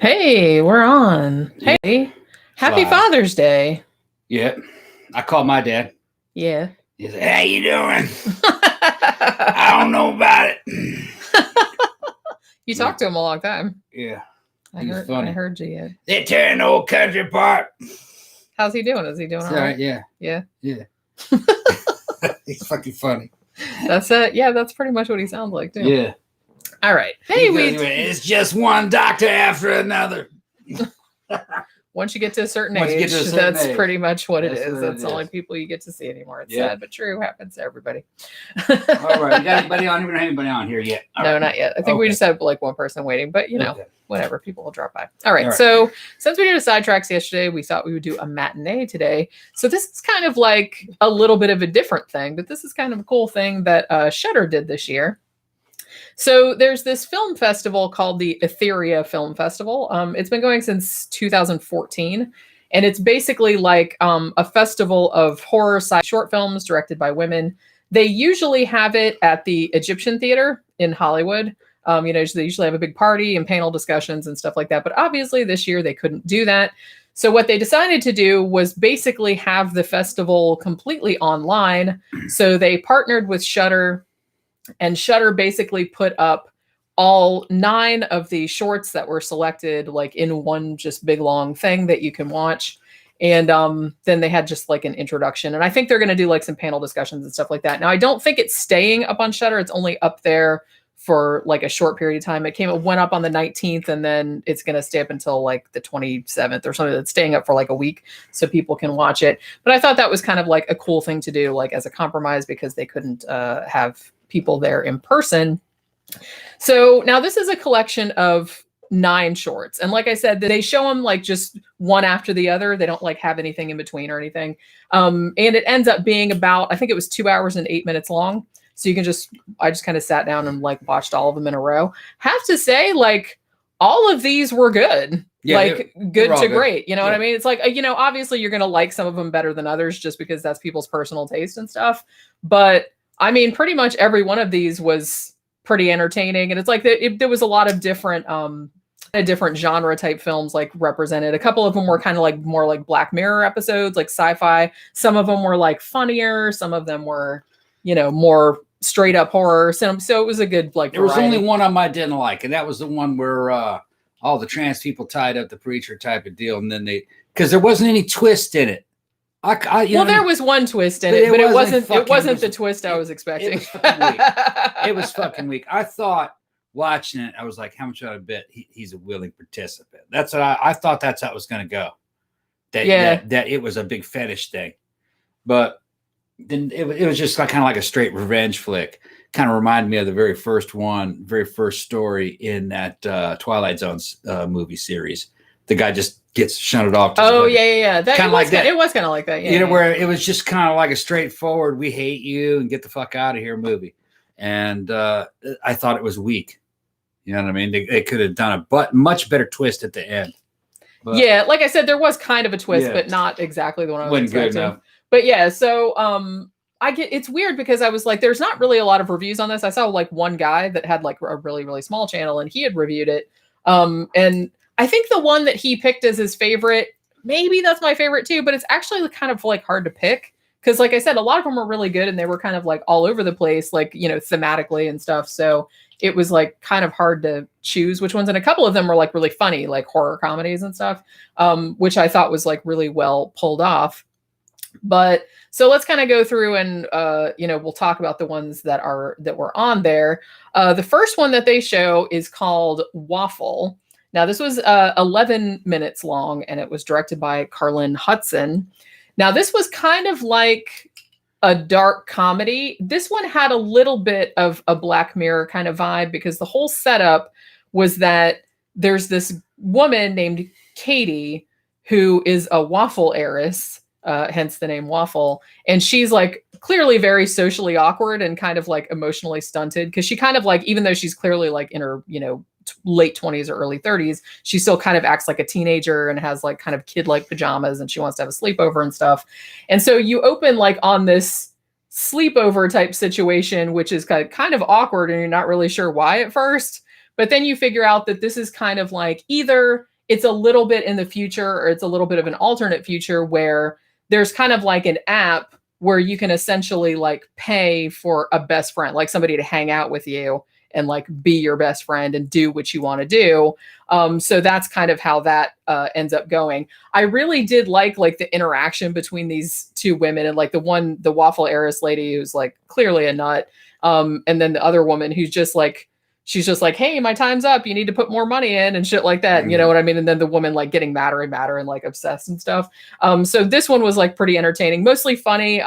Hey, we're on. Yeah. Hey, happy Father's Day. Yeah. I called my dad. Yeah. He said, how you doing? I don't know about it. You talked to him a long time. Yeah. I heard you. Yeah. They're tearing the whole country apart. How's he doing? Is he doing all right? Yeah. Yeah. Yeah. He's fucking funny. That's it. Yeah, that's pretty much what he sounds like, too. Yeah. All right. Hey, it's just one doctor after another. Once you get to a certain age, that's pretty much what it is. That's the only people you get to see anymore. It's sad, but true. Happens to everybody. All right. You got anybody on? We don't have anybody on here yet. No, not yet. I think we just have like one person waiting, but you know, whatever. People will drop by. All right. So since we did a sidetracks yesterday, we thought we would do a matinee today. So this is kind of like a little bit of a different thing, but this is kind of a cool thing that Shudder did this year. So there's this film festival called the Etheria Film Festival. It's been going since 2014, and it's basically like a festival of horror short films directed by women. They usually have it at the Egyptian Theater in Hollywood. They usually have a big party and panel discussions and stuff like that. But obviously this year they couldn't do that. So what they decided to do was basically have the festival completely online. So they partnered with Shudder. And Shudder basically put up all 9 of the shorts that were selected like in one just big long thing that you can watch. And then they had just like an introduction. And I think they're going to do like some panel discussions and stuff like that. Now, I don't think it's staying up on Shudder. It's only up there for like a short period of time. It went up on the 19th, and then it's going to stay up until like the 27th or something. That's staying up for like a week so people can watch it. But I thought that was kind of like a cool thing to do, like as a compromise, because they couldn't have people there in person. So now this is a collection of 9 shorts. And like I said, they show them like just one after the other. They don't like have anything in between or anything. And it ends up being about, I think it was 2 hours and 8 minutes long. So you can I just kind of sat down and like watched all of them in a row. Have to say, like, all of these were good. Yeah, like good to great. You know what I mean? It's like, obviously you're going to like some of them better than others just because that's people's personal taste and stuff. But I mean, pretty much every one of these was pretty entertaining. And it's like there was a lot of different genre type films like represented. A couple of them were kind of like more like Black Mirror episodes, like sci-fi. Some of them were like funnier. Some of them were, more straight up horror. So it was a good like. There was only one of them I didn't like, and that was the one where all the trans people tied up the preacher type of deal, and then because there wasn't any twist in it. There was one twist in it, but it wasn't the twist I was expecting. It was fucking weak. I thought watching it, I was like, how much would I bet he's a willing participant? That's what I thought. That's how it was going to go. That it was a big fetish thing, but then it was just kind of like a straight revenge flick. Kind of reminded me of the very first story in that Twilight Zone movie series. The guy just gets shunted off. Yeah. Kind of like that. It was kind of like that. Yeah. Where it was just kind of like a straightforward, we hate you and get the fuck out of here movie. And I thought it was weak. You know what I mean? They could have done a much better twist at the end. But, yeah, like I said, there was kind of a twist, but not exactly the one I was expecting. Good, no. But yeah, so it's weird because I was like, there's not really a lot of reviews on this. I saw like one guy that had like a really, really small channel, and he had reviewed it. And I think the one that he picked as his favorite, maybe that's my favorite too, but it's actually kind of like hard to pick. Because like I said, a lot of them were really good and they were kind of like all over the place, like, thematically and stuff. So it was like kind of hard to choose which ones. And a couple of them were like really funny, like horror comedies and stuff, which I thought was like really well pulled off. But so let's kind of go through and, we'll talk about the ones that were on there. The first one that they show is called Waffle. Now, this was 11 minutes long, and it was directed by Carlin Hudson. Now, this was kind of like a dark comedy. This one had a little bit of a Black Mirror kind of vibe because the whole setup was that there's this woman named Katie who is a waffle heiress, hence the name Waffle. And she's like clearly very socially awkward and kind of like emotionally stunted because she kind of like, even though she's clearly like in her, late 20s or early 30s, she still kind of acts like a teenager and has like kind of kid-like pajamas, and she wants to have a sleepover and stuff. And so you open like on this sleepover type situation, which is kind of awkward and you're not really sure why at first. But then you figure out that this is kind of like either it's a little bit in the future, or it's a little bit of an alternate future where there's kind of like an app where you can essentially like pay for a best friend, like somebody to hang out with you and like be your best friend and do what you want to do. So that's kind of how that ends up going. I really did like the interaction between these two women, and like the waffle heiress lady who's like clearly a nut. And then the other woman who's just like, she's just like, hey, my time's up. You need to put more money in and shit like that. You know what I mean? And then the woman like getting madder and madder and like obsessed and stuff. So this one was like pretty entertaining, mostly funny.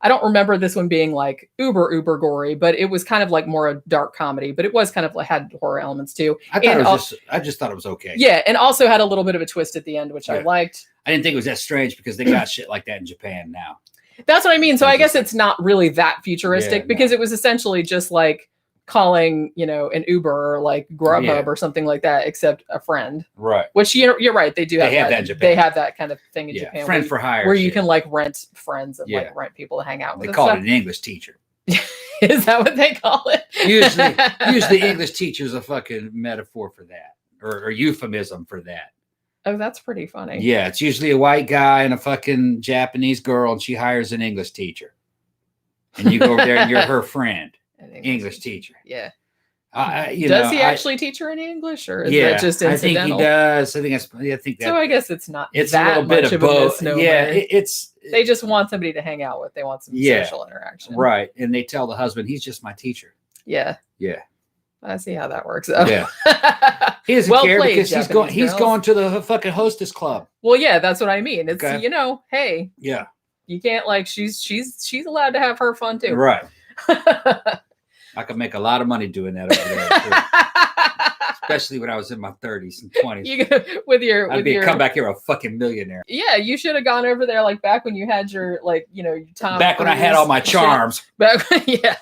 I don't remember this one being like uber gory, but it was kind of like more a dark comedy, but it was kind of like had horror elements too. I just thought it was okay. Yeah. And also had a little bit of a twist at the end, which I liked. I didn't think it was that strange because they got shit like that in Japan now. That's what I mean. So I guess it's not really that futuristic because it was essentially just like calling, an Uber or like Grubhub or something like that, except a friend. Right. Which you're right. They have that in Japan. They have that kind of thing in Japan. Friend for hire. Where you can like rent friends and like rent people to hang out with. They call it an English teacher. Is that what they call it? Usually English teacher is a fucking metaphor for that or euphemism for that. Oh, that's pretty funny. Yeah. It's usually a white guy and a fucking Japanese girl, and she hires an English teacher. And you go over there and you're her friend. English teacher. Yeah. Does he actually teach her any English, or is that just incidental? I think he does. I think that. So I guess it's not. It's that a little bit much of a both. misnomer. Yeah, they just want somebody to hang out with. They want some social interaction. Right, and they tell the husband he's just my teacher. Yeah. Yeah. I see how that works. Though. Yeah. He doesn't care because he's going to the fucking hostess club. Well, yeah, that's what I mean. It's hey. Yeah. You can't like she's allowed to have her fun too. Right. I could make a lot of money doing that over there, especially when I was in my 30s and 20s. I'd come back here a fucking millionaire. Yeah, you should have gone over there like back when you had your Tom. Back when I had all my charms. Yeah.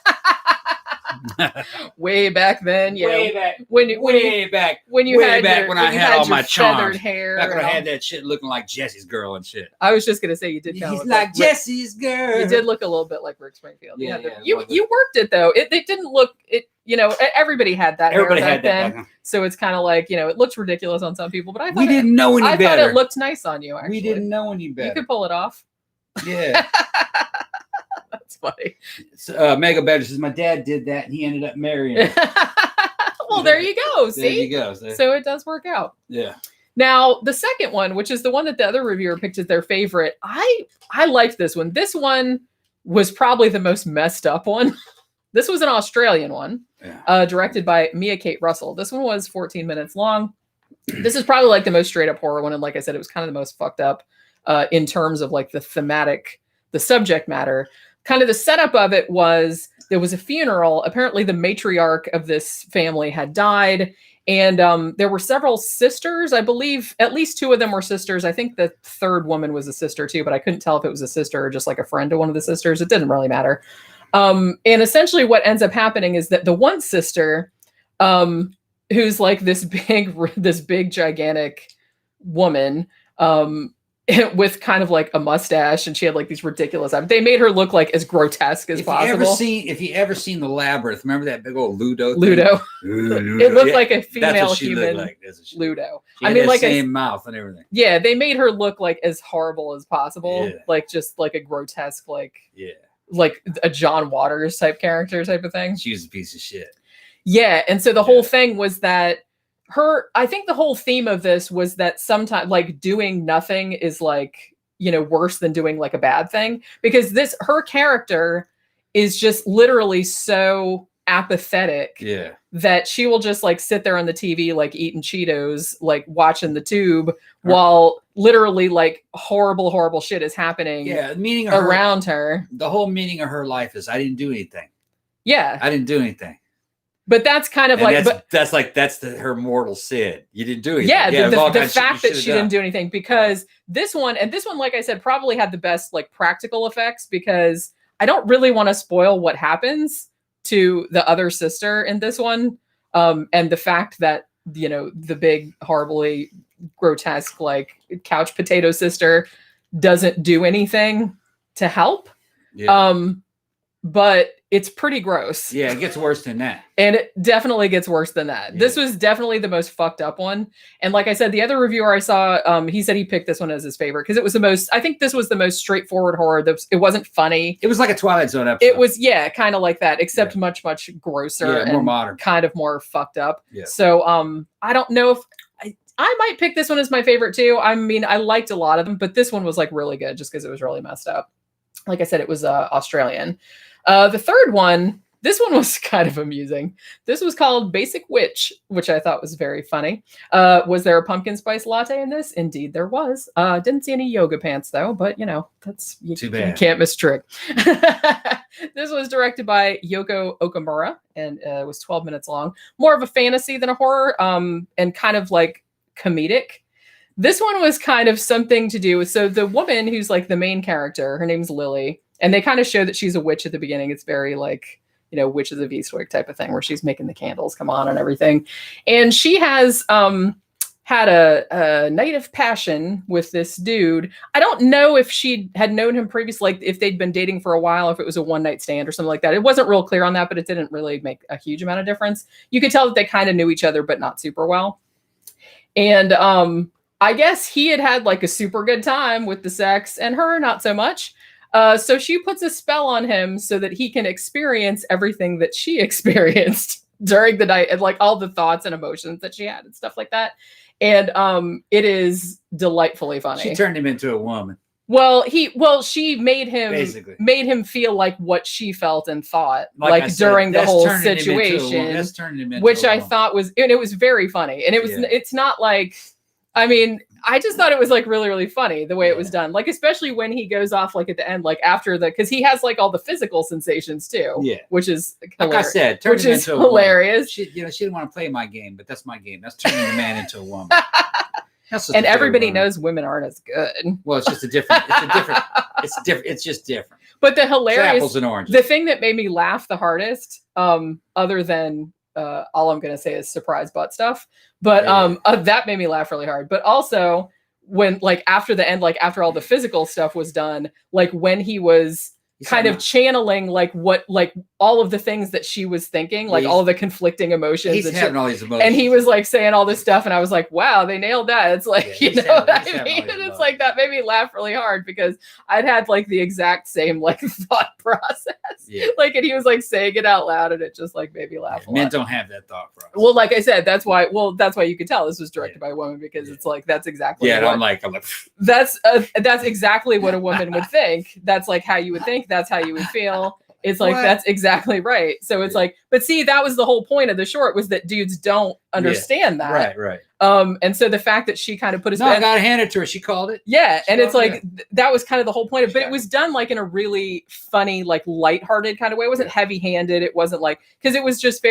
Way back then, Way back when you had all my charms. Hair. Back when I had that shit looking like Jesse's girl and shit. I was just gonna say you did. He's like Jesse's girl. You did look a little bit like Rick Springfield. Yeah, you worked it though. It didn't look it. Everybody had that. Everybody hair had that. Then, so it's kind of like it looks ridiculous on some people, but I thought we didn't know any better. I thought it looked nice on you. Actually, we didn't know any better. You could pull it off. Yeah. That's funny. Mega Better says my dad did that and he ended up marrying her. Well, there you go. See? There you go. So it does work out. Yeah. Now, the second one, which is the one that the other reviewer picked as their favorite, I liked this one. This one was probably the most messed up one. This was an Australian one, directed by Mia Kate Russell. This one was 14 minutes long. This is probably like the most straight up horror one. And like I said, it was kind of the most fucked up in terms of like the subject matter. Kind of the setup of it was there was a funeral. Apparently the matriarch of this family had died. And there were several sisters. I believe at least two of them were sisters. I think the third woman was a sister too, but I couldn't tell if it was a sister or just like a friend to one of the sisters. It didn't really matter. And essentially what ends up happening is that the one sister, who's like this big, gigantic woman, with kind of like a mustache, and she had like these ridiculous eyes. They made her look like as grotesque as possible. If you ever seen The Labyrinth, remember that big old Ludo? Ludo. It looked like a female human like, Ludo. I mean, like same mouth and everything. Yeah, they made her look like as horrible as possible, like just like a grotesque, like a John Waters type character type of thing. She was a piece of shit. Yeah, and so the whole thing was that. I think the whole theme of this was that sometimes like doing nothing is like, worse than doing like a bad thing, because her character is just literally so apathetic that she will just like sit there on the TV, like eating Cheetos, like watching the tube while literally like horrible shit is happening around her. The whole meaning of her life is I didn't do anything. Yeah. I didn't do anything. But that's kind of that's her mortal sin. You didn't do anything. Yeah, the fact that she didn't do anything, because this one, like I said, probably had the best like practical effects, because I don't really want to spoil what happens to the other sister in this one. And the fact that, the big, horribly grotesque, like couch potato sister doesn't do anything to help. Yeah. but it's pretty gross. Yeah, it gets worse than that. And it definitely gets worse than that. Yeah. This was definitely the most fucked up one. And like I said, the other reviewer I saw, he said he picked this one as his favorite because it was the most, I think this was the most straightforward horror. It wasn't funny. It was like a Twilight Zone episode. It was, yeah, kind of like that, except much, much grosser and more modern. Kind of more fucked up. Yeah. So I don't know if, I might pick this one as my favorite too. I mean, I liked a lot of them, but this one was like really good just because it was really messed up. Like I said, it was Australian. The third one, this one was kind of amusing. This was called Basic Witch, which I thought was very funny. Was there a pumpkin spice latte in this? Indeed, there was. Didn't see any yoga pants though, but you know, that's too bad. You can't miss a trick. This was directed by Yoko Okamura and it was 12 minutes long. More of a fantasy than a horror, and kind of like comedic. This one was kind of something to do with, so the woman who's like the main character, her name's Lily, and they kind of show that she's a witch at the beginning. It's very like, you know, Witch of the Eastwick type of thing where she's making the candles come on and everything. And she has had a night of passion with this dude. I don't know if she had known him previously, like if they'd been dating for a while, if it was a one night stand or something like that. It wasn't real clear on that, but it didn't really make a huge amount of difference. You could tell that they kind of knew each other, but not super well. And I guess he had like a super good time with the sex and her not so much. So she puts a spell on him so that he can experience everything that she experienced during the night and like all the thoughts and emotions that she had and stuff like that. And it is delightfully funny. She turned him into a woman. Well, she made him feel like what she felt and thought like during the whole situation, which I thought was, and it was very funny. And it was, it's not like, I mean, I just thought it was like really, really funny the way it was done. Like, especially when he goes off like at the end, like after because he has like all the physical sensations too. Yeah. Which is hilarious. Like I said, which is hilarious. She didn't want to play my game, but that's my game. That's turning the man into a woman. And everybody knows women aren't as good. Well, it's just it's just different. But the hilarious apples and oranges. The thing that made me laugh the hardest, other than all I'm going to say is surprise butt stuff. But that made me laugh really hard. But also when like after the end, like after all the physical stuff was done, like when he was kind of channeling like what, like all of the things that she was thinking, like all of the conflicting emotions. He's having all these emotions. And he was like saying all this stuff. And I was like, wow, they nailed that. It's like, you know what I mean? And it's like, that made me laugh really hard because I'd had like the exact same like thought process. Yeah. Like, and he was like saying it out loud and it just like made me laugh a lot. Men don't have that thought process. Well, like I said, that's why you could tell this was directed by a woman because it's like, that's exactly what, I'm like, that's exactly what a woman would think. That's like how you would think. That's how you would feel. It's like, that's exactly right. So it's like, but see, that was the whole point of the short was that dudes don't understand that. Right. And so the fact that she kind of put his I got to hand it to her. She called it. Yeah. And it's like, that was kind of the whole point of, but it was done like in a really funny, like lighthearted kind of way. It wasn't heavy handed. It wasn't like, cause it was just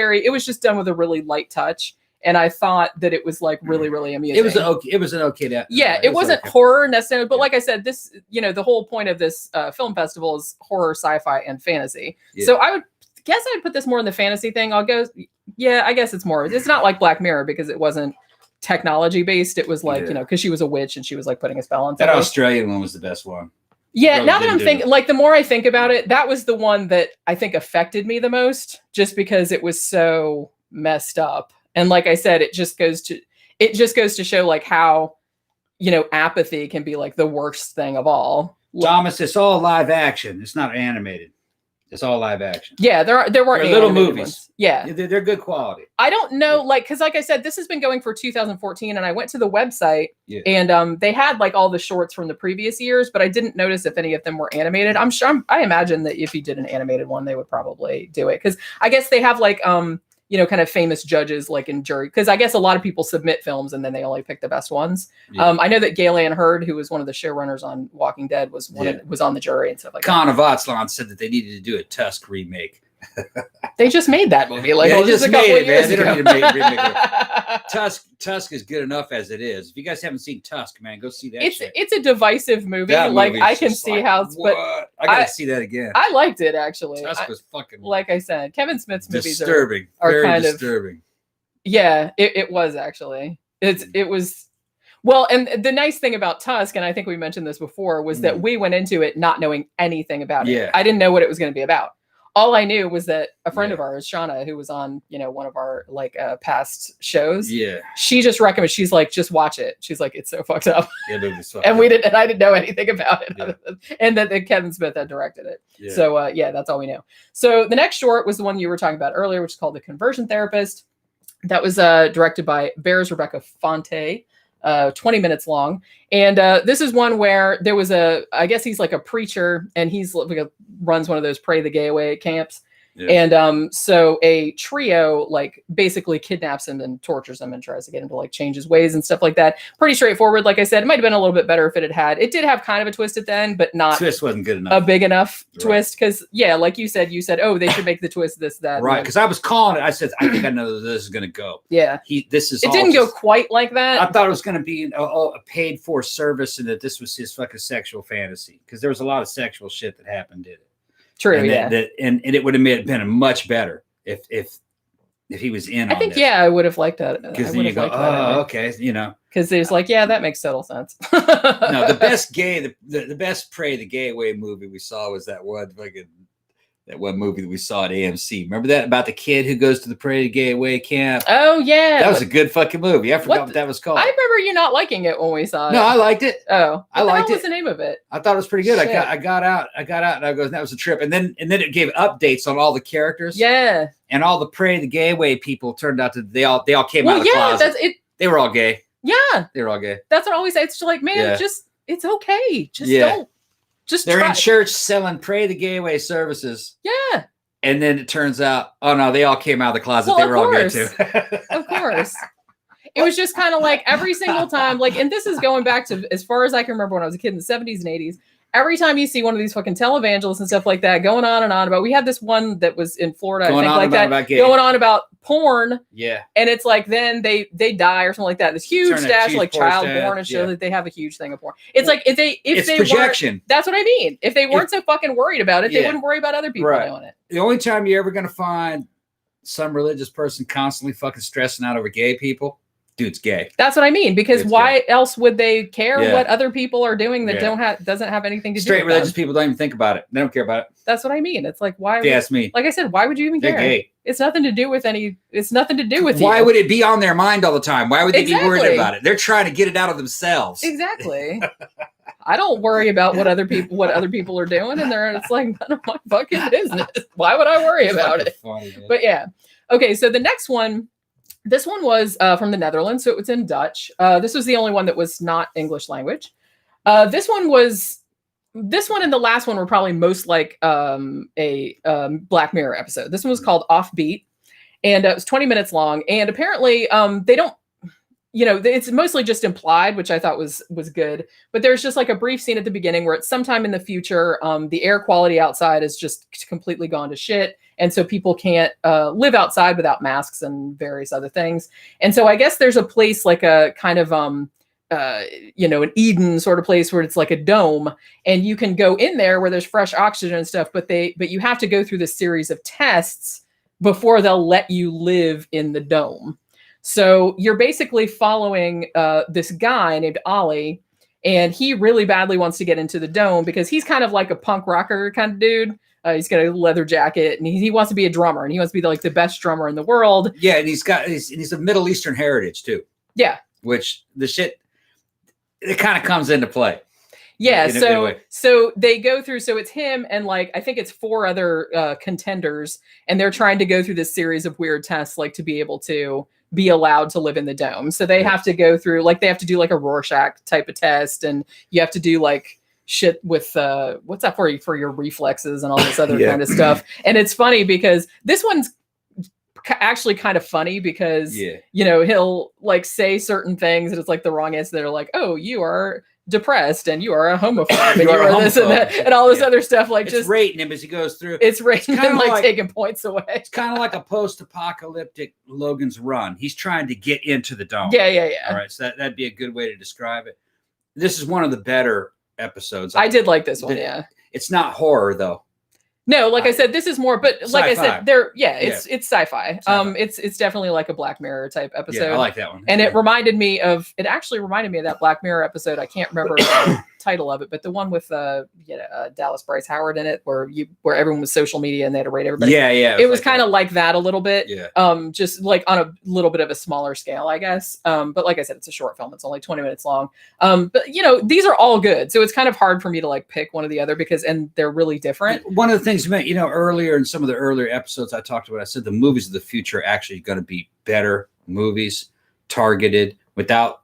done with a really light touch. And I thought that it was like really, really amusing. It was an okay. It wasn't horror necessarily, but like I said, this, you know, the whole point of this film festival is horror, sci-fi, and fantasy. Yeah. So I would guess I'd put this more in the fantasy thing. I guess it's more. It's not like Black Mirror because it wasn't technology based. It was like, you know, because she was a witch and she was like putting a spell on somebody. That Australian one was the best one. Yeah, now that I'm thinking, like the more I think about it, that was the one that I think affected me the most, just because it was so messed up. And like I said, it just goes to show like how, you know, apathy can be like the worst thing of all. Thomas, it's all live action. It's not animated. It's all live action. Yeah, there were little movies. Ones. Yeah, they're good quality. I don't know, like, because like I said, this has been going for 2014, and I went to the website, and they had like all the shorts from the previous years, but I didn't notice if any of them were animated. I imagine that if you did an animated one, they would probably do it because I guess they have like you know, kind of famous judges like in jury, because I guess a lot of people submit films and then they only pick the best ones. Yeah. I know that Galen Hurd, who was one of the showrunners on Walking Dead, was on the jury and stuff like that. Con of Atzlan said that they needed to do a Tusk remake. They just made that movie like just a couple of years ago. They don't need to make remake it. Tusk is good enough as it is. If you guys haven't seen Tusk, man, go see that. It's a divisive movie. Like I can see how, but I gotta see that again. I liked it actually. Tusk was fucking, like I said, Kevin Smith's movies are very kind disturbing. Yeah, it was actually. It was. Well, and the nice thing about Tusk, and I think we mentioned this before, was that we went into it not knowing anything about it. I didn't know what it was going to be about. all I knew was that a friend of ours, Shauna, who was on, one of our like past shows. Yeah. She just recommended, she's like, just watch it. She's like, it's so fucked up. Yeah, movie's fucked and up. I didn't know anything about it. And that Kevin Smith had directed it. Yeah. So that's all we know. So the next short was the one you were talking about earlier, which is called The Conversion Therapist. That was directed by Bears Rebecca Fonte. 20 minutes long. And this is one where there was I guess he's like a preacher, and he's like runs one of those Pray the Gay Away camps. Yeah. And so a trio like basically kidnaps him and tortures him and tries to get him to like change his ways and stuff like that. Pretty straightforward. Like I said, it might have been a little bit better if it did have kind of a twist at the end, but not twist wasn't good enough. A big enough twist. Because like you said, oh, they should make the twist this, that. Right. Because I was calling it. I said, I think I know this is going to go. Yeah. It didn't go quite like that. I thought it was going to be a paid for service and that this was his fucking sexual fantasy. Because there was a lot of sexual shit that happened in it. True, and yeah. And it would have been a much better if he was in. I think I would have liked that. Because then you go, okay, Because there's like, that makes total sense. No, the best the best Pray the Gay Away movie we saw was that one movie that we saw at AMC. Remember that about the kid who goes to the Pray the Gay Away camp? Oh yeah, that was a good fucking movie. I forgot what that was called. I remember you not liking it when we saw it. No, I liked it. Oh, I liked it. What was the name of it? I thought it was pretty good. I got out, and I go, that was a trip. And then it gave updates on all the characters. Yeah, and all the Pray the Gay Away people turned out to they all came out of the closet. That's it. They were all gay. Yeah, they were all gay. That's what I always say. It's just like, man, it's okay. Just don't. They're in church selling Pray the Gay Away services. Yeah. And then it turns out, oh no, they all came out of the closet. Well, they were all gay too. Of course. It was just kind of like every single time, like, and this is going back to as far as I can remember when I was a kid in the 70s and 80s. Every time you see one of these fucking televangelists and stuff like that going on and on about, we had this one that was in Florida, going on about porn. Yeah. And it's like, then they die or something like that. This huge stash, like child porn, and show that they have a huge thing of porn. It's like, if they projection. That's what I mean. If they weren't so fucking worried about it, they wouldn't worry about other people doing it. The only time you're ever going to find some religious person constantly fucking stressing out over gay people, dude's gay. That's what I mean. Because why else would they care what other people are doing that doesn't have anything to do with straight religious people don't even think about it. They don't care about it. That's what I mean. It's like, why? Ask me. Like I said, why would you even care? They're gay. It's nothing to do with It's nothing to do with Why would it be on their mind all the time? Why would they be worried about it? They're trying to get it out of themselves. Exactly. I don't worry about what other people are doing, and it's like none of my fucking business. Why would I worry about it? Funny, but yeah. Okay, so the next one. This one was from the Netherlands, so it was in Dutch. This was the only one that was not English language. This one and the last one were probably most like a Black Mirror episode. This one was called Offbeat, and it was 20 minutes long. And apparently they don't, it's mostly just implied, which I thought was good. But there's just like a brief scene at the beginning where it's sometime in the future, the air quality outside is just completely gone to shit. And so people can't live outside without masks and various other things. And so I guess there's a place like a kind of, an Eden sort of place where it's like a dome, and you can go in there where there's fresh oxygen and stuff, but you have to go through this series of tests before they'll let you live in the dome. So you're basically following this guy named Ollie, and he really badly wants to get into the dome because he's kind of like a punk rocker kind of dude. He's got a leather jacket, and he wants to be a drummer, and he wants to be like the best drummer in the world. Yeah, and he's of Middle Eastern heritage too. Yeah, which it kind of comes into play. Yeah, so they go through. So it's him and like I think it's 4 other contenders, and they're trying to go through this series of weird tests, like to be able to be allowed to live in the dome. So they have to go through, like they have to do like a Rorschach type of test, and you have to do like shit with what's that for your reflexes and all this other kind of stuff. And it's funny because this one's actually kind of funny because he'll like say certain things and it's like the wrong answer. They're like, oh, you are depressed and you are a homophobe and you are this and that and all this other stuff. Like, it's just rating him as he goes through. It's rating him like taking points away. It's kind of like a post-apocalyptic Logan's Run. He's trying to get into the dome. Yeah. All right, so that'd be a good way to describe it. This is one of the better episodes. I did like this one. Yeah, it's not horror though. No, like I said, this is more, but like sci-fi. I said, it's sci-fi. It's definitely like a Black Mirror type episode. Yeah, I like that one. And it actually reminded me of that Black Mirror episode. I can't remember the title of it, but the one with Dallas Bryce Howard in it, where everyone was social media and they had to rate everybody. Yeah, yeah. It was kind of like that a little bit. Yeah. Just like on a little bit of a smaller scale, I guess. But like I said, it's a short film. It's only 20 minutes long. But these are all good. So it's kind of hard for me to like pick one or the other and they're really different. One of the things, earlier in some of the earlier episodes I talked about, I said the movies of the future are actually going to be better movies, targeted, without,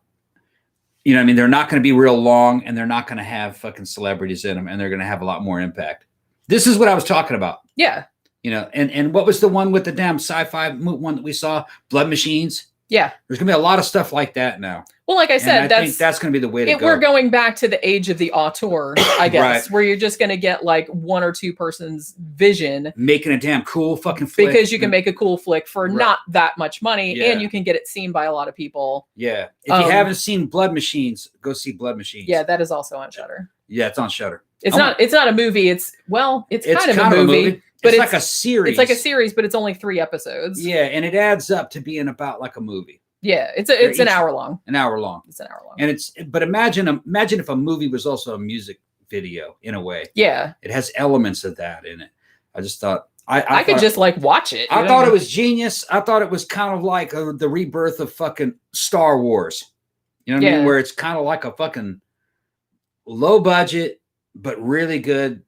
they're not going to be real long, and they're not going to have fucking celebrities in them, and they're going to have a lot more impact. This is what I was talking about. Yeah. And what was the one with the damn sci-fi one that we saw? Blood Machines. Yeah. There's going to be a lot of stuff like that now. Well, like I said, I think that's going to be the way to go. We're going back to the age of the auteur, I guess, where you're just going to get like one or two person's vision. Making a damn cool fucking flick. Because you can make a cool flick for not that much money, and you can get it seen by a lot of people. Yeah. If you haven't seen Blood Machines, go see Blood Machines. Yeah, that is also on Shudder. Yeah, it's on Shudder. It's not a movie. It's kind of a movie. But it's like a series. It's like a series, but it's only 3 episodes. Yeah, and it adds up to being about like a movie. Yeah, it's an hour long. An hour long. It's an hour long. And but imagine if a movie was also a music video in a way. Yeah. It has elements of that in it. I just thought I could just like watch it. I thought it was genius. I thought it was kind of like the rebirth of fucking Star Wars. You know what I mean? Where it's kind of like a fucking low budget but really good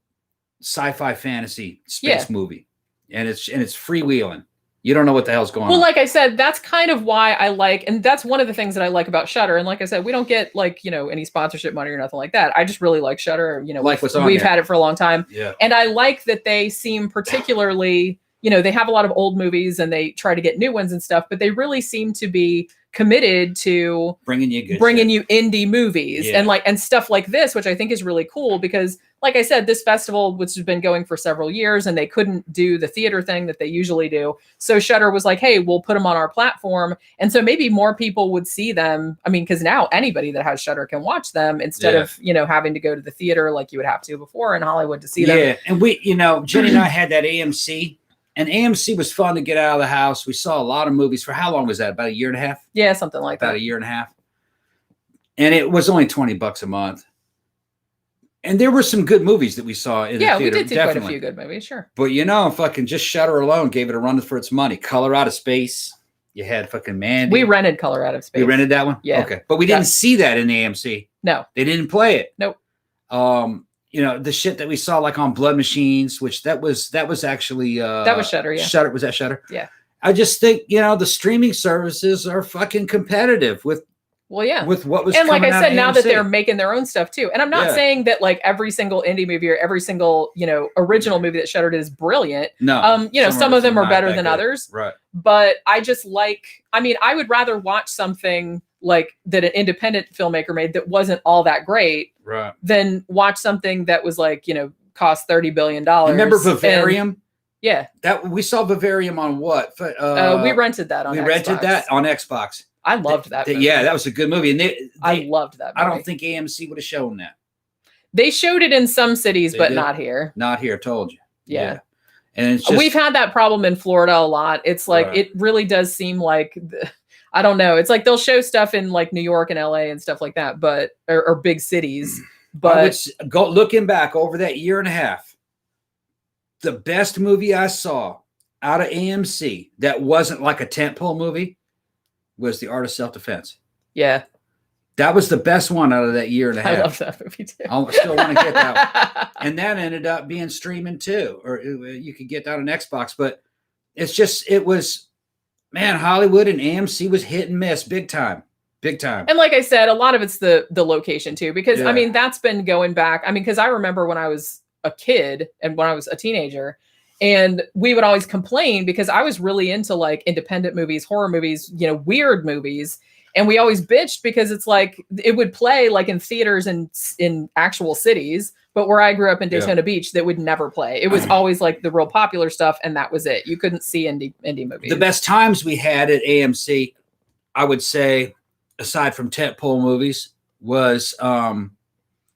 sci-fi fantasy space movie. And it's freewheeling. You don't know what the hell's going on. Well, like I said, that's kind of why I like, and that's one of the things that I like about Shudder. And like I said, we don't get like, any sponsorship money or nothing like that. I just really like Shudder. We've had it for a long time. Yeah. And I like that they seem particularly, they have a lot of old movies and they try to get new ones and stuff, but they really seem to be committed to bringing you indie movies and stuff like this, which I think is really cool because like I said, this festival, which has been going for several years, and they couldn't do the theater thing that they usually do. So Shudder was like, hey, we'll put them on our platform. And so maybe more people would see them. I mean, because now anybody that has Shudder can watch them instead of, having to go to the theater like you would have to before in Hollywood to see them. Yeah. And we, Jenny and I had that AMC. And AMC was fun to get out of the house. We saw a lot of movies. For how long was that? About a year and a half? Yeah, something like that. About a year and a half. And it was only $20 a month. And there were some good movies that we saw in the theater. Yeah, we did see quite a few good movies, sure. But fucking just Shudder alone gave it a run for its money. Color Out of Space. You had fucking Mandy. We rented Color Out of Space. We rented that one? Yeah. Okay. But we didn't see that in the AMC. No. They didn't play it. Nope. The shit that we saw like on Blood Machines, which that was actually that was Shudder, yeah. Shudder, was that Shudder? Yeah. I just think, the streaming services are fucking competitive with with what was and like I said, now that AMC. they're making their own stuff too. And I'm not saying that like every single indie movie or every single, original movie that Shudder did is brilliant. No. Some of them are better than others. Right. But I just I would rather watch something like that an independent filmmaker made that wasn't all that great than watch something that was like, cost $30 billion. Remember Vivarium? Yeah. That we saw Vivarium on what? We rented that on Xbox. We rented that on Xbox. I loved that movie. Yeah, that was a good movie. And I loved that movie. I don't think AMC would have shown that. They showed it in some cities, but not here. Not here, told you. Yeah. And it's just, we've had that problem in Florida a lot. It's like, it really does seem like, I don't know. It's like they'll show stuff in like New York and LA and stuff like that, but, or big cities. But looking back over that year and a half, the best movie I saw out of AMC that wasn't like a tentpole movie was The Art of Self-Defense. Yeah. That was the best one out of that year and a half. I love that movie too. I still want to get that one. And that ended up being streaming too, or you could get that on Xbox. But it was, man, Hollywood and AMC was hit and miss big time. Big time. And like I said, a lot of it's the location too, because that's been going back. Because I remember when I was a kid and when I was a teenager, and we would always complain because I was really into like independent movies, horror movies, weird movies. And we always bitched because it's like, it would play like in theaters and in actual cities. But where I grew up in Daytona Beach, that would never play. It was always like the real popular stuff. And that was it. You couldn't see indie movies. The best times we had at AMC, I would say, aside from tentpole movies, was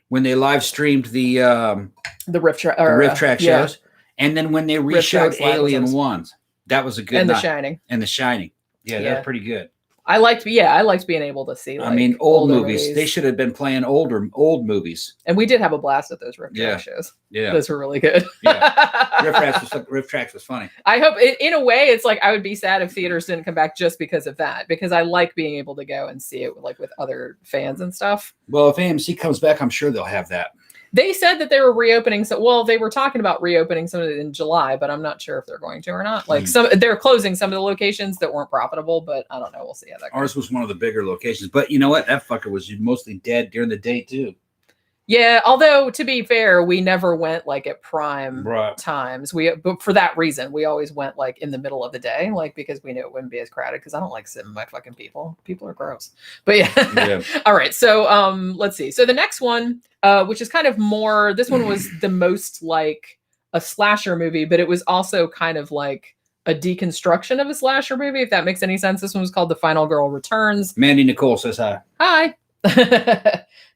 when they live streamed the riff track shows. And then when they reshowed Alien 1, that was a good and night. The Shining. And The Shining. Yeah, that was pretty good. I liked being able to see. Like, I mean, old movies. They should have been playing old movies. And we did have a blast at those Riff Track shows. Yeah, those were really good. Riff Tracks was funny. I hope, in a way, it's like I would be sad if theaters didn't come back just because of that. Because I like being able to go and see it like with other fans and stuff. Well, if AMC comes back, I'm sure they'll have that. They said that they were reopening. They were talking about reopening some of it in July, but I'm not sure if they're going to or not. Like they're closing some of the locations that weren't profitable, but I don't know. We'll see how that goes. Ours was one of the bigger locations, but you know what? That fucker was mostly dead during the day too. Yeah, although to be fair, we never went like at prime times. But for that reason, we always went like in the middle of the day, like because we knew it wouldn't be as crowded. Because I don't like sitting by fucking people. People are gross. But yeah. All right. So let's see. So the next one, which is kind of more. This one was the most like a slasher movie, but it was also kind of like a deconstruction of a slasher movie, if that makes any sense. This one was called The Final Girl Returns. Mandy Nicole says hi. Hi.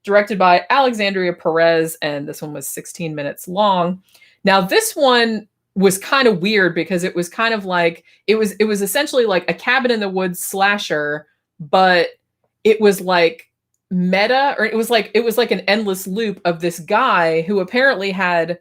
Directed by Alexandria Perez, and this one was 16 minutes long. Now, this one was kind of weird because it was kind of like it was essentially like a cabin in the woods slasher, but it was like meta, or it was like an endless loop of this guy who apparently had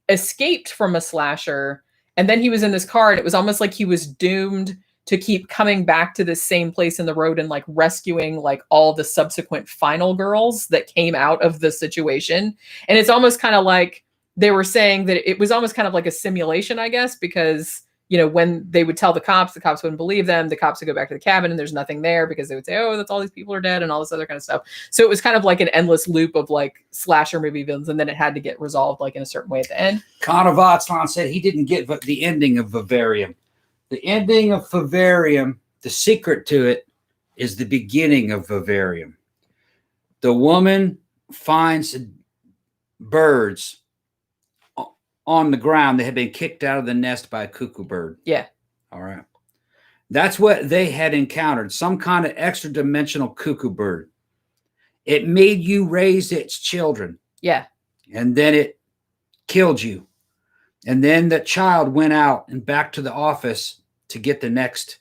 escaped from a slasher, and then he was in this car, and it was almost like he was doomed to keep coming back to the same place in the road and like rescuing like all the subsequent final girls that came out of the situation. And it's almost kind of like they were saying that it was almost kind of like a simulation, I guess, because, you know, when they would tell the cops wouldn't believe them. The cops would go back to the cabin and there's nothing there because they would say, oh, that's all these people are dead and all this other kind of stuff. So it was kind of like an endless loop of like slasher movie villains. And then it had to get resolved like in a certain way at the end. Connor Vatslan said he didn't get the ending of Vivarium. The ending of Vivarium, the secret to it is the beginning of Vivarium. The woman finds birds on the ground that had been kicked out of the nest by a cuckoo bird. Yeah. All right. That's what they had encountered, some kind of extra dimensional cuckoo bird. It made you raise its children. Yeah. And then it killed you. And then the child went out and back to the office to get the next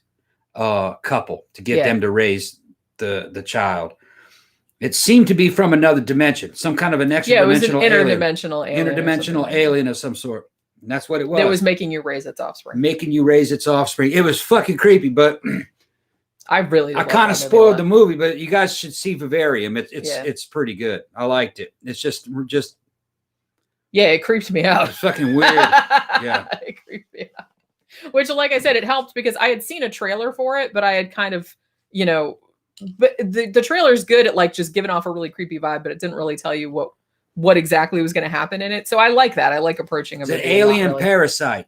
couple, to get them to raise the child. It seemed to be from another dimension, some kind of an extra dimensional alien. Interdimensional alien of some sort. And that's what it was. That was making you raise its offspring. Making you raise its offspring. It was fucking creepy, but I kind of spoiled the movie, but you guys should see Vivarium. It's pretty good. I liked it. It's just yeah, it creeped me out. It's fucking weird. Yeah. It creeped me out. Which, like I said, it helped because I had seen a trailer for it, but I had kind of, you know, but the trailer's good at like just giving off a really creepy vibe, but it didn't really tell you what exactly was going to happen in it. So I like that. I like approaching an alien parasite.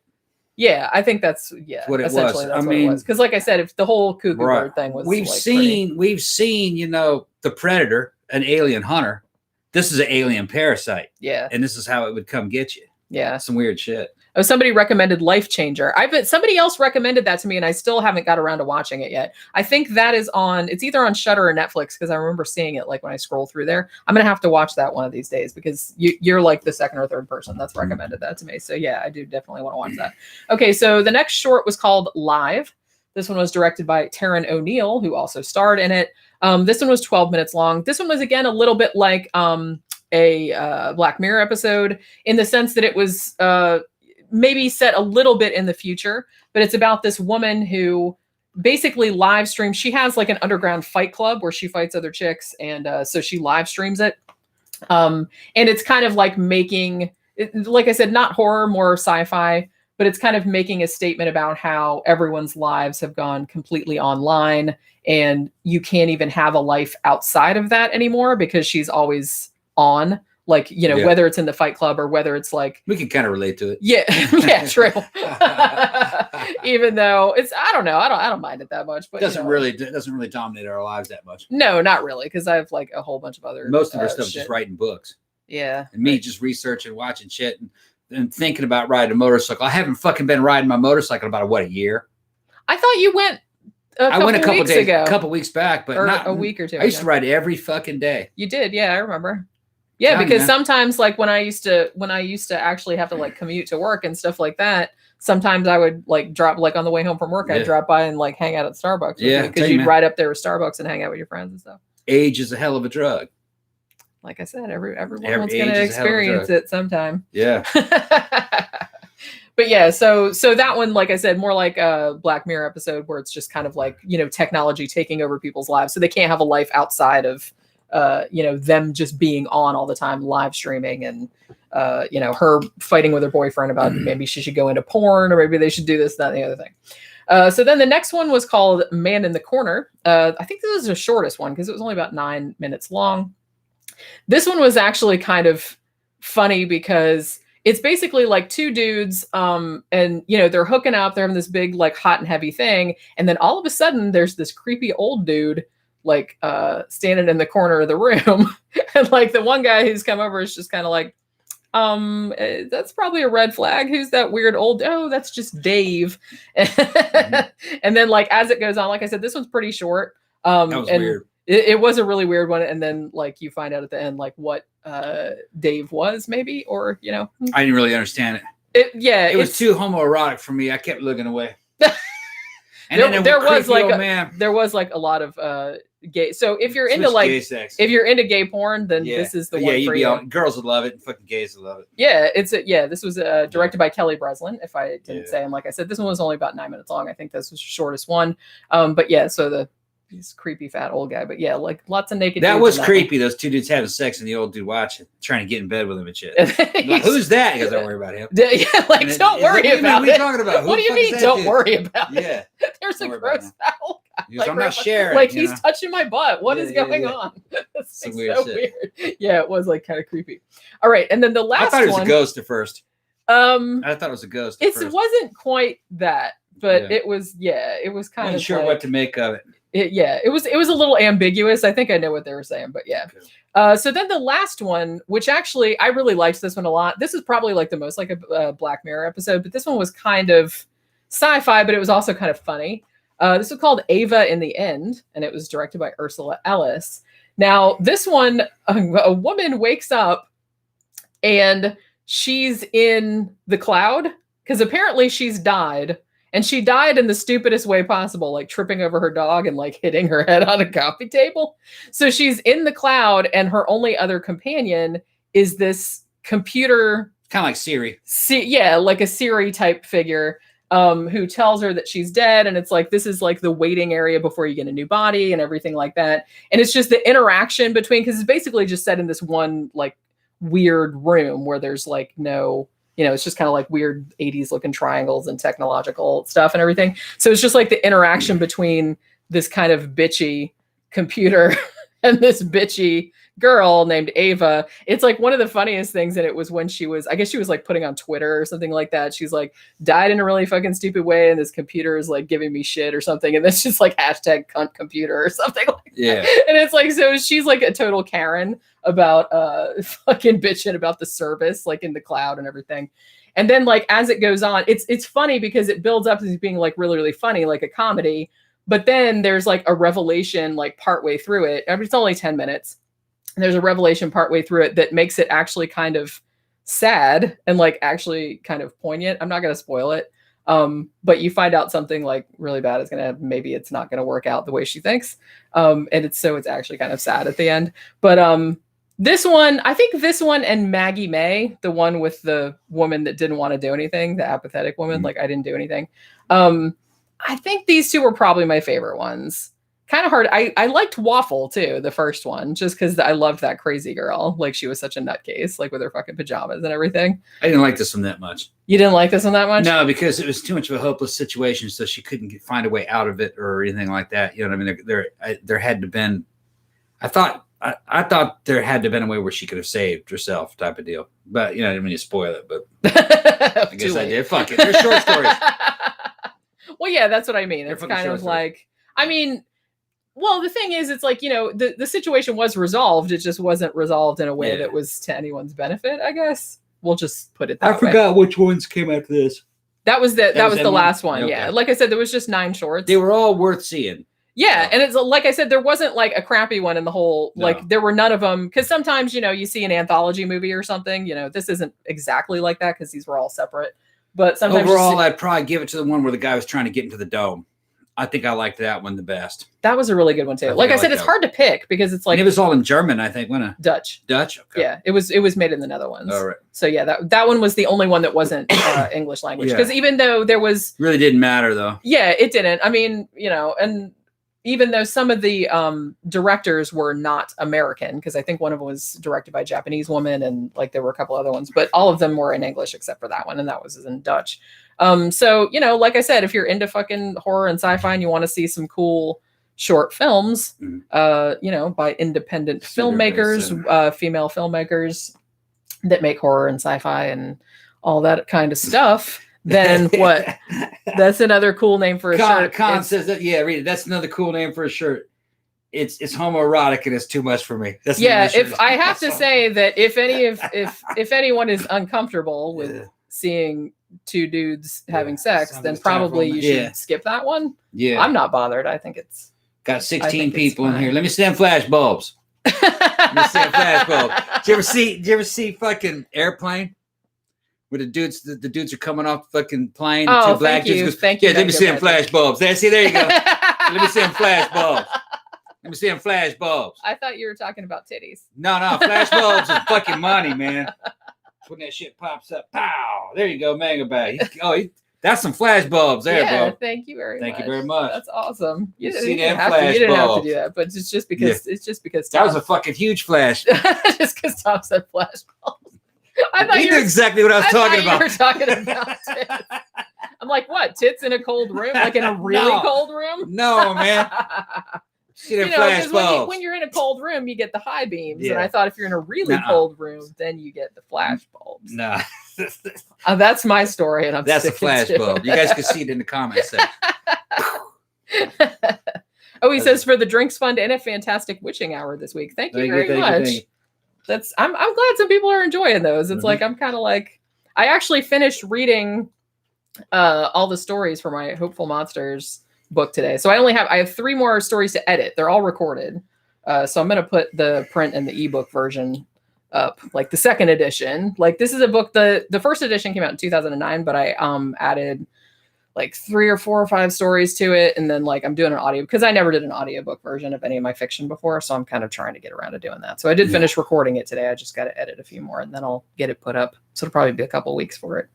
Yeah, I think that's what it was. That's what it was. Because like I said, if the whole cuckoo bird thing was we've seen, you know, the Predator, an alien hunter. This is an alien parasite. Yeah. And this is how it would come get you. Yeah. Some weird shit. Oh, somebody recommended Life Changer. Somebody else recommended that to me, and I still haven't got around to watching it yet. I think that is it's either on Shudder or Netflix, because I remember seeing it like when I scroll through there. I'm gonna have to watch that one of these days because you're like the second or third person that's recommended that to me. So yeah, I do definitely want to watch that. Okay, so the next short was called Live. This one was directed by Taryn O'Neill, who also starred in it. This one was 12 minutes long. This one was again a little bit like a Black Mirror episode in the sense that it was maybe set a little bit in the future, but it's about this woman who basically live streams. She has like an underground fight club where she fights other chicks. And so she live streams it. And it's kind of like like I said, not horror, more sci-fi, but it's kind of making a statement about how everyone's lives have gone completely online and you can't even have a life outside of that anymore because she's always on. Like, you know, whether it's in the fight club or whether it's like... We can kind of relate to it. Yeah. Yeah, true. Even though I don't know. I don't mind it that much. But it doesn't really dominate our lives that much. No, not really. Because I have like a whole bunch of other... Most of our stuff is just writing books. Yeah. And me just researching, watching shit and thinking about riding a motorcycle. I haven't fucking been riding my motorcycle about a year. I thought you went a couple weeks back, but not a week or two. I used to ride every fucking day. You did. Yeah, I remember. Yeah, because sometimes like when I used to actually have to like commute to work and stuff like that, sometimes I would like drop like on the way home from work, I'd drop by and like hang out at Starbucks. Yeah. Because you'd ride up there with Starbucks and hang out with your friends and stuff. Age is a hell of a drug. Like I said, everyone's going to experience it sometime. Yeah. But yeah, so that one, like I said, more like a Black Mirror episode where it's just kind of like, technology taking over people's lives. So they can't have a life outside of, them just being on all the time, live streaming and, her fighting with her boyfriend about maybe she should go into porn or maybe they should do this, that, and the other thing. So then the next one was called Man in the Corner. I think this was the shortest one because it was only about 9 minutes long. This one was actually kind of funny because it's basically like two dudes and they're hooking up, they're having this big like hot and heavy thing, and then all of a sudden there's this creepy old dude like standing in the corner of the room and like the one guy who's come over is just kind of like that's probably a red flag. Who's that weird old? Oh, that's just Dave. And then like as it goes on, like I said, this one's pretty short. That was weird. It was a really weird one, and then like you find out at the end like what Dave was maybe, or I didn't really understand it. It was too homoerotic for me. I kept looking away. And there was like a lot of gay. So if you're into like if you're into gay porn, then this is the one for you. Girls would love it, and fucking gays would love it. Yeah, this was directed by Kelly Breslin. If I didn't say, and like I said, this one was only about 9 minutes long. I think this was the shortest one. But yeah, so he's creepy fat old guy, but yeah, like lots of naked. That was creepy. Those two dudes having sex and the old dude watching, trying to get in bed with him and shit. Like, who's that? He goes, don't worry about him. Yeah, like don't worry about it. What are you talking about? What do you mean? Don't worry about it. Yeah, there's a gross fat old guy. Like, I'm not sharing. Like he's touching my butt. What is going on? That's so weird. Yeah, it was like kind of creepy. All right, and then the last one. I thought it was a ghost at first. I thought it was a ghost. It wasn't quite that, but it was. Yeah, it was kind of. Not sure what to make of it. It was a little ambiguous. I think I know what they were saying, but yeah. Okay. So then the last one, which actually I really liked this one a lot. This is probably like the most like a Black Mirror episode, but this one was kind of sci-fi, but it was also kind of funny. This was called Ava in the End, and it was directed by Ursula Ellis. Now, this one, a woman wakes up and she's in the cloud because apparently she's died. And she died in the stupidest way possible, like tripping over her dog and like hitting her head on a coffee table. So she's in the cloud and her only other companion is this computer. Kind of like Siri. Like a Siri type figure who tells her that she's dead. And it's like, this is like the waiting area before you get a new body and everything like that. And it's just the interaction between, because it's basically just set in this one like weird room where there's like no... it's just kind of like weird 80s looking triangles and technological stuff and everything. So it's just like the interaction between this kind of bitchy computer and this bitchy girl named Ava. It's like one of the funniest things. And it was when I guess she was like putting on Twitter or something like that. She's like died in a really fucking stupid way. And this computer is like giving me shit or something. And that's just like hashtag cunt computer or something like that. And it's like, so she's like a total Karin about fucking bitching about the service like in the cloud and everything. And then like as it goes on, it's funny because it builds up as being like really, really funny, like a comedy. But then there's like a revelation like partway through it. It's only 10 minutes. And there's a revelation partway through it that makes it actually kind of sad and like actually kind of poignant. I'm not going to spoil it. But you find out something like really bad is going to happen. Maybe it's not going to work out the way she thinks. And it's actually kind of sad at the end. But this one, I think this one and Maggie May, the one with the woman that didn't want to do anything, the apathetic woman, like I didn't do anything. I think these two were probably my favorite ones. Kind of hard. I liked Waffle too, the first one, just because I loved that crazy girl. Like she was such a nutcase, like with her fucking pajamas and everything. I didn't like this one that much. You didn't like this one that much? No, because it was too much of a hopeless situation, so she couldn't find a way out of it or anything like that. You know what I mean? There had to been. I thought there had to have been a way where she could have saved herself, type of deal. But I didn't mean to spoil it, but I guess I did. Fuck it. They're short stories. Well, yeah, that's what I mean. It's kind of like, I mean. Well, the thing is, it's like, the situation was resolved. It just wasn't resolved in a way that was to anyone's benefit, I guess. We'll just put it that way. I forgot which ones came after this. That was the last one. Okay. Yeah. Like I said, there was just 9 shorts. They were all worth seeing. Yeah. And it's like I said, there wasn't like a crappy one in the whole, like there were none of them. Cause sometimes, you see an anthology movie or something, this isn't exactly like that. Cause these were all separate. But sometimes overall, I'd probably give it to the one where the guy was trying to get into the dome. I think I liked that one the best. That was a really good one too. Like I said, it's hard to pick because it's like, and it was all in German, I think, wasn't it? Dutch. Okay. Yeah, it was made in the Netherlands. All right. So yeah, that one was the only one that wasn't English language, because even though there was, really didn't matter though. Yeah, it didn't. I mean, and even though some of the directors were not American, because I think one of them was directed by a Japanese woman, and like there were a couple other ones, but all of them were in English except for that one, and that was in Dutch. So, like I said, if you're into fucking horror and sci-fi and you want to see some cool short films, by independent filmmakers, female filmmakers that make horror and sci-fi and all that kind of stuff, then what? That's another cool name for a shirt. Con says that, read it. That's another cool name for a shirt. It's homoerotic and it's too much for me. That's if I have to say that if anyone is uncomfortable with seeing two dudes having sex, then probably you should skip that one. Yeah. I'm not bothered. I think it's got 16 people in here. Let me see them flash bulbs. Let me see them flash bulbs. Did you ever see fucking Airplane? Where the dudes are coming off the fucking plane. Oh, thank you. Thank you. Yeah, let me see them flash bulbs. There you go. Let me see them flash bulbs. Let me see them flash bulbs. I thought you were talking about titties. No, flash bulbs is fucking money, man. When that shit pops up, pow! There you go, manga bag. That's some flash bulbs there, bro. Thank you very much. Thank you very much. That's awesome. You didn't have to do that, but it's just because that was a fucking huge flash. Just because Tom said flash bulbs. I thought you knew exactly what I was talking about. You were talking about tits. I'm like, what? Tits in a cold room? Like in a really cold room? No, man. Because when you're in a cold room, you get the high beams. Yeah. And I thought if you're in a really cold room, then you get the flash bulbs. No. That's my story, and that's a flash bulb. You guys can see it in the comments section. He says for the drinks fund and a fantastic witching hour this week. Thank you very much. I'm glad some people are enjoying those. It's like I'm kind of like, I actually finished reading all the stories for my Hopeful Monsters book today. So I have 3 more stories to edit. They're all recorded. So I'm going to put the print and the ebook version up, like the second edition. Like this is a book, the first edition came out in 2009, but I added like 3 or 4 or 5 stories to it. And then like I'm doing an audio, because I never did an audiobook version of any of my fiction before. So I'm kind of trying to get around to doing that. So I did finish recording it today. I just got to edit a few more and then I'll get it put up. So it'll probably be a couple weeks before it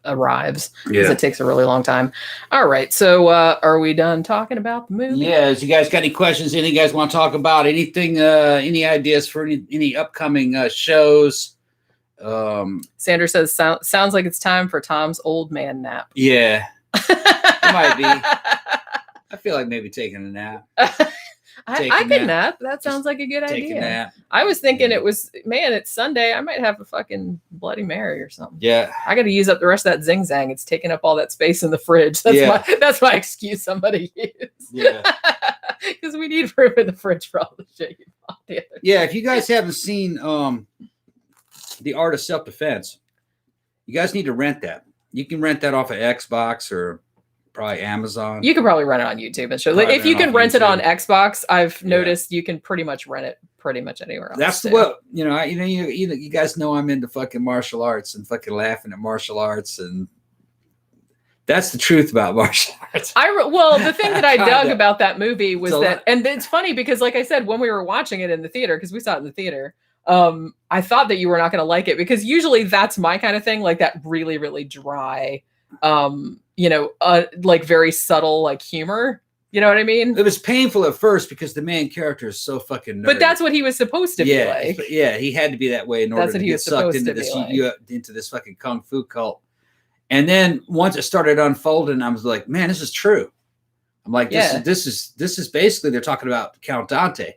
arrives, because it takes a really long time. All right. So are we done talking about the movie? Yeah. If you guys got any questions, anything you guys want to talk about, anything, any ideas for any upcoming shows? Sandra says, sounds like it's time for Tom's old man nap. Yeah. It might be. I feel like maybe taking a nap. I could nap. That sounds like a good idea. Take a nap. I was thinking it's Sunday. I might have a fucking Bloody Mary or something. Yeah. I got to use up the rest of that Zing Zang. It's taking up all that space in the fridge. That's my excuse somebody used. Yeah. Because we need room in the fridge for all the shit you bought the other day. Yeah, if you guys haven't seen The Art of Self-Defense, you guys need to rent that. You can rent that off of Xbox or probably Amazon. You could probably rent it on YouTube and show. Like, if you can rent it on Xbox, I've noticed you can pretty much rent it pretty much anywhere else. That's what you guys know. I'm into fucking martial arts and fucking laughing at martial arts, and that's the truth about martial arts. The thing that I dug about that movie was and it's funny because, like I said, when we were watching it in the theater, because we saw it in the theater, I thought that you were not going to like it, because usually that's my kind of thing, like that really, really dry, like very subtle, like humor. You know what I mean? It was painful at first because the main character is so fucking nerdy. But that's what he was supposed to be like. Yeah, he had to be that way in order to get sucked into this fucking kung fu cult. And then once it started unfolding, I was like, man, this is true. I'm like, this is basically, they're talking about Count Dante.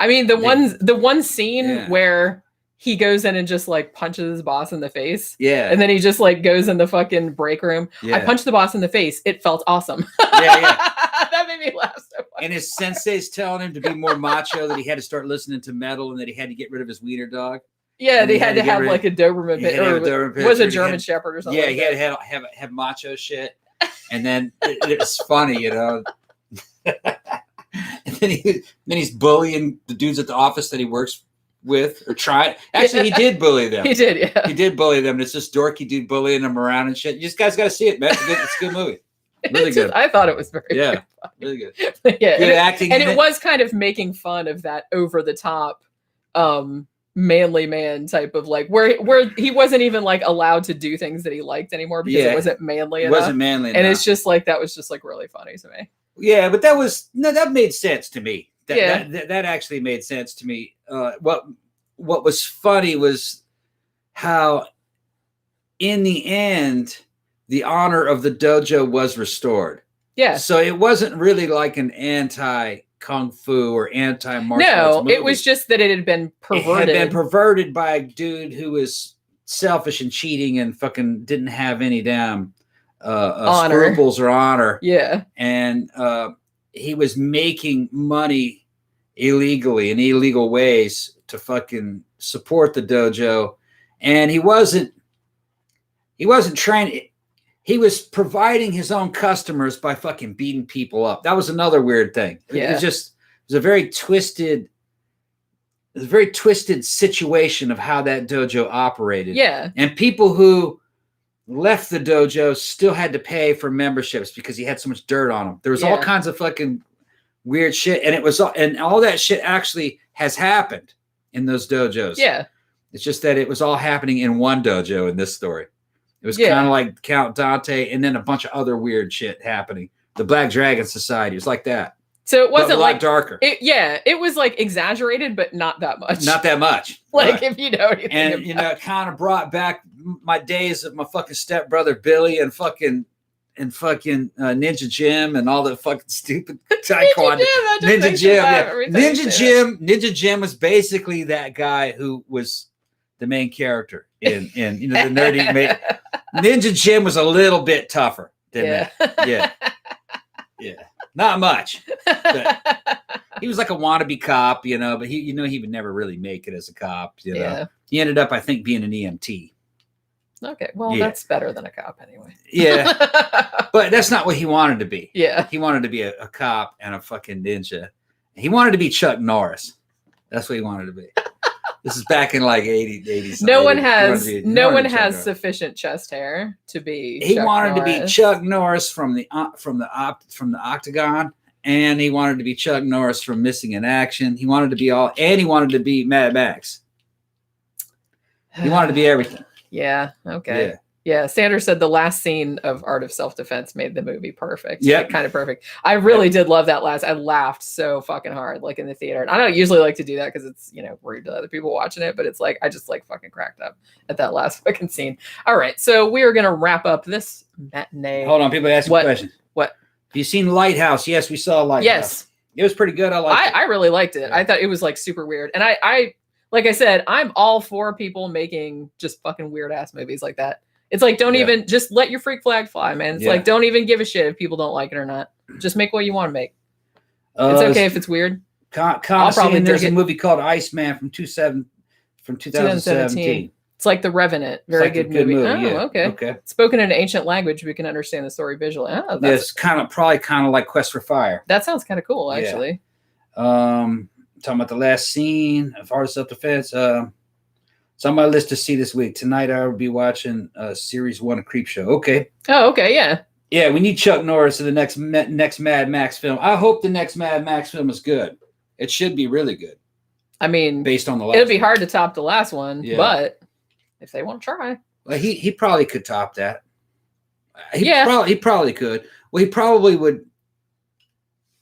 I mean, the one scene where he goes in and just like punches his boss in the face. Yeah. And then he just like goes in the fucking break room. Yeah. I punched the boss in the face. It felt awesome. Yeah. That made me laugh so much. And his sensei's telling him to be more macho, that he had to start listening to metal, and that he had to get rid of his wiener dog. Yeah, they had to have like a Doberman pit, or was a German Shepherd or something. Yeah, he had to have macho shit. And then it was funny, And then he's bullying the dudes at the office that he works with or tried. Actually, he did bully them. He did, yeah. He did bully them. And it's this dorky dude bullying them around and shit. You just guys got to see it, man. It's a good movie. Really good. I thought it was very funny. Really good. Yeah, good acting. And it was kind of making fun of that over the top manly man type of like where he wasn't even like allowed to do things that he liked anymore because it wasn't manly enough. It wasn't manly enough. And it's just like that was just like really funny to me. Yeah, but that made sense to me. That actually made sense to me. What was funny was how in the end the honor of the dojo was restored. Yeah. So it wasn't really like an anti kung fu or anti martial arts movie. It was just that it had been perverted. It had been perverted by a dude who was selfish and cheating and fucking didn't have any damn scruples or honor. Yeah. And he was making money illegally in illegal ways to fucking support the dojo. And he wasn't trying. He was providing his own customers by fucking beating people up. That was another weird thing. Yeah. It was a very twisted situation of how that dojo operated. Yeah. And people who left the dojo still had to pay for memberships because he had so much dirt on him. There was all kinds of fucking weird shit. And all that shit actually has happened in those dojos. Yeah. It's just that it was all happening in one dojo in this story. It was kind of like Count Dante and then a bunch of other weird shit happening. The Black Dragon Society was like that. So it wasn't like darker. It was like exaggerated, but not that much. Not that much. Like if you know anything. And it kind of brought back my days of my fucking stepbrother Billy and fucking Ninja Jim and all the fucking stupid taekwondo. Ninja Jim. Ninja Jim was basically that guy who was the main character in the nerdy. Ninja Jim was a little bit tougher than that. Yeah. Not much. He was like a wannabe cop, but he would never really make it as a cop. Yeah. He ended up, I think, being an EMT. Okay. Well, that's better than a cop anyway. Yeah. But that's not what he wanted to be. Yeah. He wanted to be a cop and a fucking ninja. He wanted to be Chuck Norris. That's what he wanted to be. This is back in like 80s. No one has sufficient chest hair to be. He wanted to be Chuck Norris from the Octagon, and he wanted to be Chuck Norris from Missing in Action. He wanted to be Mad Max. He wanted to be everything. Yeah. Okay. Yeah. Sanders said the last scene of Art of Self-Defense made the movie perfect. Yeah. Like, kind of perfect. I really did love that last. I laughed so fucking hard, like in the theater. And I don't usually like to do that because it's, rude to other people watching it, but it's like, I just like fucking cracked up at that last fucking scene. All right. So we are going to wrap up this matinee. Hold on. People asking questions. What? Have you seen Lighthouse? Yes, we saw Lighthouse. Yes. It was pretty good. I really liked it. Yeah. I thought it was like super weird. And I like I said, I'm all for people making just fucking weird ass movies like that. It's like, don't even just let your freak flag fly, man. It's like, don't even give a shit if people don't like it or not. Just make what you want to make. It's okay if it's weird. There's a movie called Iceman from 2017. It's like The Revenant. Very good movie. Oh, okay. Spoken in an ancient language, we can understand the story visually. Oh, it's probably kind of like Quest for Fire. That sounds kind of cool, actually. Talking about the last scene of Art of Self-Defense. It's on my list to see this week. Tonight I will be watching Series 1 of Creepshow. Okay. Oh, okay, yeah. Yeah, we need Chuck Norris in the next Mad Max film. I hope the next Mad Max film is good. It should be really good. I mean, based on the last it'll be hard to top the last one, but if they want to try. Well, he probably could top that. He probably could. Well, he probably would.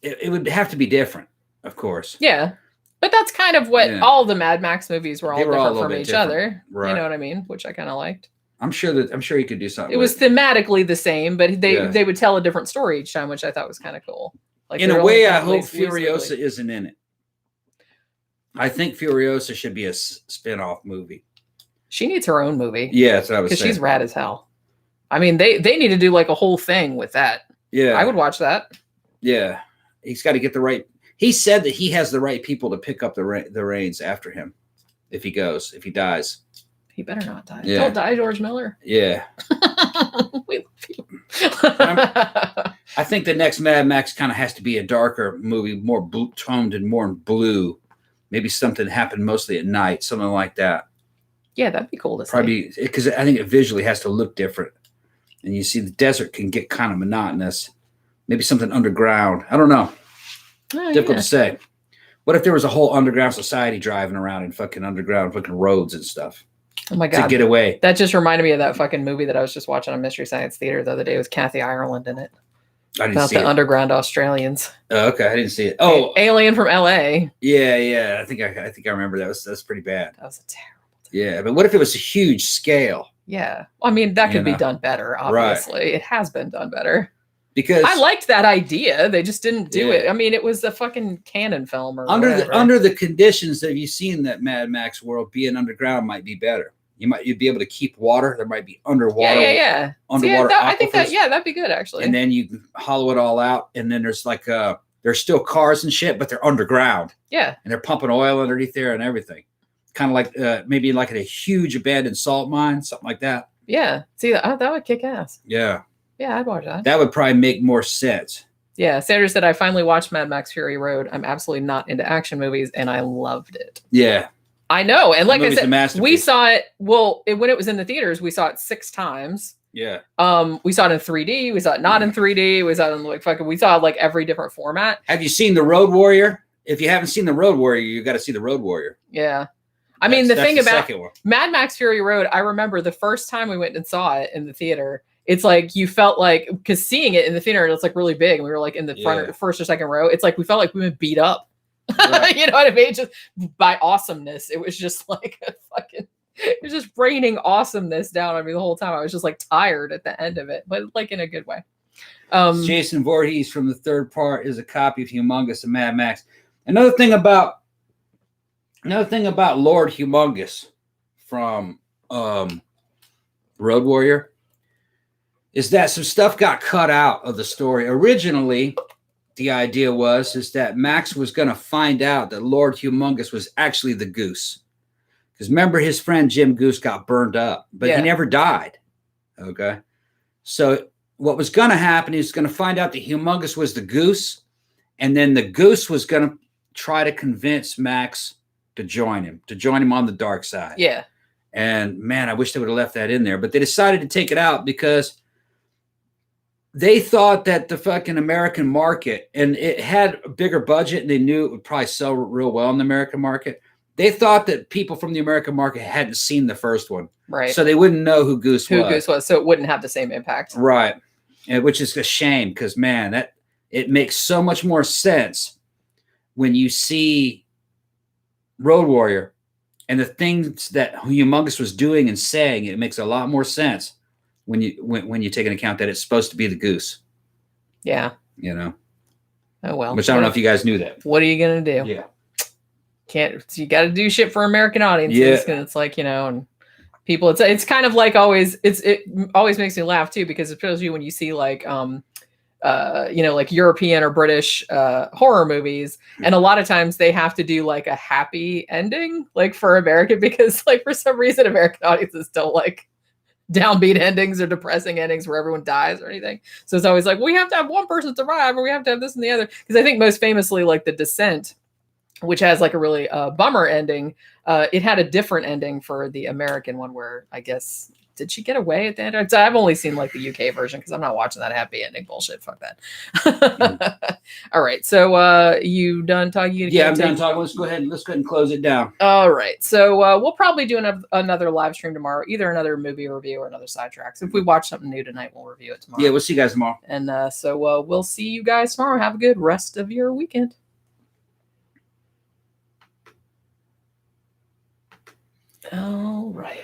It would have to be different, of course. Yeah. But that's kind of what all the Mad Max movies were all different from each other. Right. You know what I mean? Which I kind of liked. I'm sure he could do something. It was thematically the same, but they would tell a different story each time, which I thought was kind of cool. Like in a way, I hope Furiosa isn't in it. I think Furiosa should be a spin-off movie. She needs her own movie. Yeah, that's what I was saying. Because she's rad as hell. I mean, they need to do like a whole thing with that. Yeah. I would watch that. Yeah. He's got to get the right... He said that he has the right people to pick up the reins after him if he dies. He better not die. Yeah. Don't die, George Miller. Yeah. We love you. I think the next Mad Max kind of has to be a darker movie, more toned and more blue Maybe something happened mostly at night, something like that. Yeah, that'd be cool to see. Probably because I think it visually has to look different. And you see the desert can get kind of monotonous. Maybe something underground. I don't know. Oh, Difficult to say. What if there was a whole underground society driving around in fucking underground fucking roads and stuff? Oh my God. To get away. That just reminded me of that fucking movie that I was just watching on Mystery Science Theater the other day with Kathy Ireland in it. I didn't about see the it. underground Australians. Oh, okay, I didn't see it. Oh, Alien from LA. Yeah. I think I remember that. That's pretty bad. That was a terrible. Yeah, but what if it was a huge scale? Yeah, I mean that could be done better. Obviously, Right. It has been done better. Because I liked that idea. They just didn't do it. I mean, it was a fucking canon film or whatever. under the conditions that you've seen that Mad Max world, being underground might be better. You'd be able to keep water. There might be underwater. Yeah. Underwater. I think that'd be good actually. And then you can hollow it all out, and then there's like there's still cars and shit, but they're underground. Yeah. And they're pumping oil underneath there and everything. Kind of like maybe like a huge abandoned salt mine, something like that. Yeah. See, that would kick ass. Yeah. Yeah, I'd watch that. That would probably make more sense. Yeah. Sandra said, I finally watched Mad Max Fury Road. I'm absolutely not into action movies, and I loved it. Yeah. I know. And like I said, we saw it. Well, when it was in the theaters, we saw it 6 times. Yeah. We saw it in 3D. We saw it not in 3D. We saw it in we saw like every different format. Have you seen The Road Warrior? If you haven't seen The Road Warrior, you got to see The Road Warrior. Yeah. I mean, the thing about Mad Max Fury Road, I remember the first time we went and saw it in the theater, it's like you felt like, because seeing it in the theater, it's like really big. And we were like in the front, first or second row. It's like we felt like we were beat up. Right. You know what I mean? Just by awesomeness. It was just like a fucking, it was just raining awesomeness down on me the whole time. I was just like tired at the end of it, but like in a good way. Jason Voorhees from the third part is a copy of Humongous and Mad Max. Another thing about Lord Humongous from Road Warrior is that some stuff got cut out of the story. Originally, the idea is that Max was going to find out that Lord Humongous was actually the Goose. Because remember, his friend Jim Goose got burned up, but he never died. Okay. So what was going to happen, he was going to find out that Humongous was the Goose, and then the Goose was going to try to convince Max to join him on the dark side. Yeah. And man, I wish they would have left that in there, but they decided to take it out because they thought that the fucking American market, and it had a bigger budget and they knew it would probably sell real well in the American market. They thought that people from the American market hadn't seen the first one. Right. So they wouldn't know who Goose was. So it wouldn't have the same impact. Right. And which is a shame because, man, it makes so much more sense when you see Road Warrior and the things that Humongous was doing and saying. It makes a lot more sense when you take into account that it's supposed to be the Goose. Yeah. You know. Oh well. Which I don't know if you guys knew that. What are you gonna do? Yeah. You got to do shit for American audiences. Yeah. And it's like, you know, and people, it's kind of like always. It always makes me laugh too because especially when you see like you know, like European or British horror movies, and a lot of times they have to do like a happy ending, like for American, because like for some reason American audiences don't like downbeat endings or depressing endings where everyone dies or anything. So it's always like we have to have one person survive, or we have to have this and the other. Because I think most famously, like The Descent, which has like a really bummer ending, it had a different ending for the American one where I guess. Did she get away at the end? I've only seen like the UK version because I'm not watching that happy ending bullshit. Fuck that. All right. So you done talking? Yeah, I'm done talking. Let's go ahead and close it down. All right. So we'll probably do another live stream tomorrow, either another movie review or another sidetrack. So if we watch something new tonight, we'll review it tomorrow. Yeah, we'll see you guys tomorrow. And so we'll see you guys tomorrow. Have a good rest of your weekend. All right.